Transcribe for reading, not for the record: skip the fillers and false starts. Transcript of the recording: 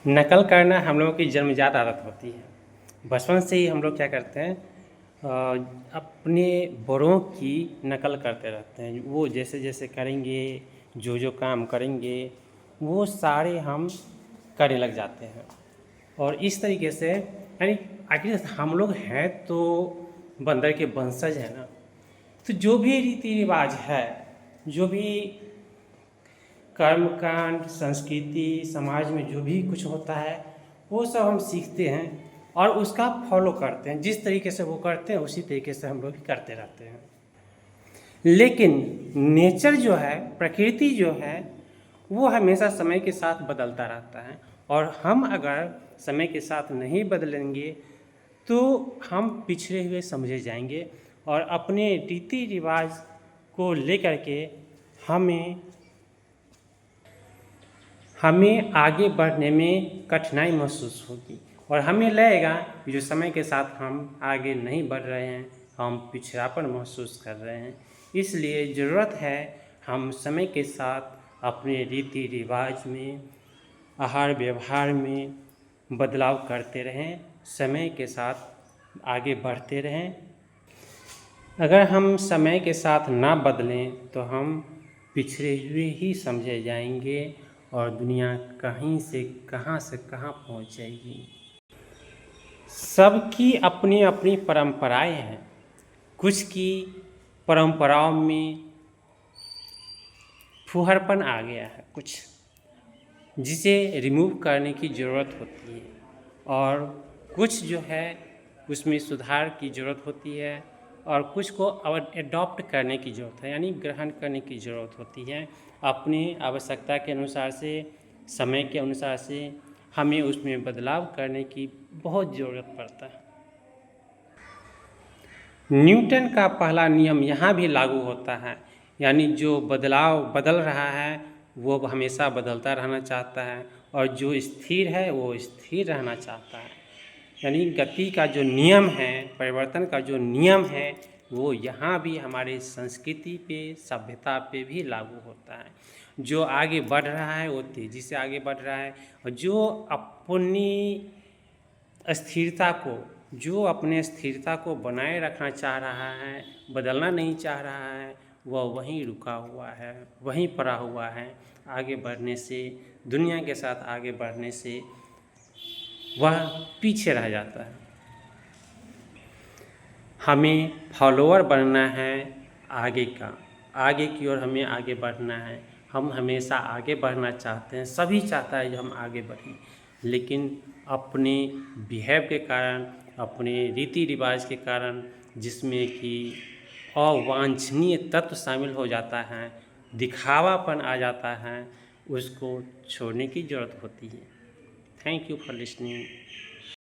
नकल करना हम लोगों की जन्मजात आदत होती है। बचपन से ही हम लोग क्या करते हैं, अपने बड़ों की नकल करते रहते हैं। वो जैसे जैसे करेंगे, जो जो काम करेंगे, वो सारे हम करने लग जाते हैं। और इस तरीके से यानी आखिर हम लोग हैं तो बंदर के वंशज हैं ना। तो जो भी रीति रिवाज है, जो भी कर्मकांड, संस्कृति, समाज में जो भी कुछ होता है, वो सब हम सीखते हैं और उसका फॉलो करते हैं। जिस तरीके से वो करते हैं उसी तरीके से हम लोग भी करते रहते हैं। लेकिन नेचर जो है, प्रकृति जो है, वो हमेशा समय के साथ बदलता रहता है। और हम अगर समय के साथ नहीं बदलेंगे तो हम पिछड़े हुए समझे जाएंगे और अपने रीति रिवाज को लेकर के हमें आगे बढ़ने में कठिनाई महसूस होगी और हमें लगेगा कि जो समय के साथ हम आगे नहीं बढ़ रहे हैं, हम पिछड़ापन महसूस कर रहे हैं। इसलिए ज़रूरत है हम समय के साथ अपने रीति रिवाज में, आहार व्यवहार में बदलाव करते रहें, समय के साथ आगे बढ़ते रहें। अगर हम समय के साथ ना बदलें तो हम पिछड़े हुए ही समझे जाएंगे और दुनिया कहीं से कहाँ पहुंच जाएगी। सबकी अपनी अपनी परंपराएं हैं। कुछ की परंपराओं में फूहड़पन आ गया है, कुछ जिसे रिमूव करने की ज़रूरत होती है और कुछ जो है उसमें सुधार की ज़रूरत होती है और कुछ को एडॉप्ट करने की ज़रूरत है, यानी ग्रहण करने की ज़रूरत होती है। अपनी आवश्यकता के अनुसार से, समय के अनुसार से हमें उसमें बदलाव करने की बहुत ज़रूरत पड़ता है। न्यूटन का पहला नियम यहाँ भी लागू होता है, यानी जो बदल रहा है वो हमेशा बदलता रहना चाहता है और जो स्थिर है वो स्थिर रहना चाहता है। यानी गति का जो नियम है, परिवर्तन का जो नियम है, वो यहाँ भी हमारे संस्कृति पे, सभ्यता पे भी लागू होता है। जो आगे बढ़ रहा है वो तेज़ी से आगे बढ़ रहा है और जो अपने स्थिरता को बनाए रखना चाह रहा है, बदलना नहीं चाह रहा है, वह वहीं रुका हुआ है, वहीं पड़ा हुआ है। आगे बढ़ने से, दुनिया के साथ आगे बढ़ने से वह पीछे रह जाता है। हमें फॉलोअर बनना है आगे की ओर हमें आगे बढ़ना है। हम हमेशा आगे बढ़ना चाहते हैं, सभी चाहता है जो हम आगे बढ़ें, लेकिन अपने बिहेव के कारण, अपने रीति रिवाज के कारण, जिसमें कि अवांछनीय तत्व शामिल हो जाता है, दिखावापन आ जाता है, उसको छोड़ने की ज़रूरत होती है। Thank you for listening.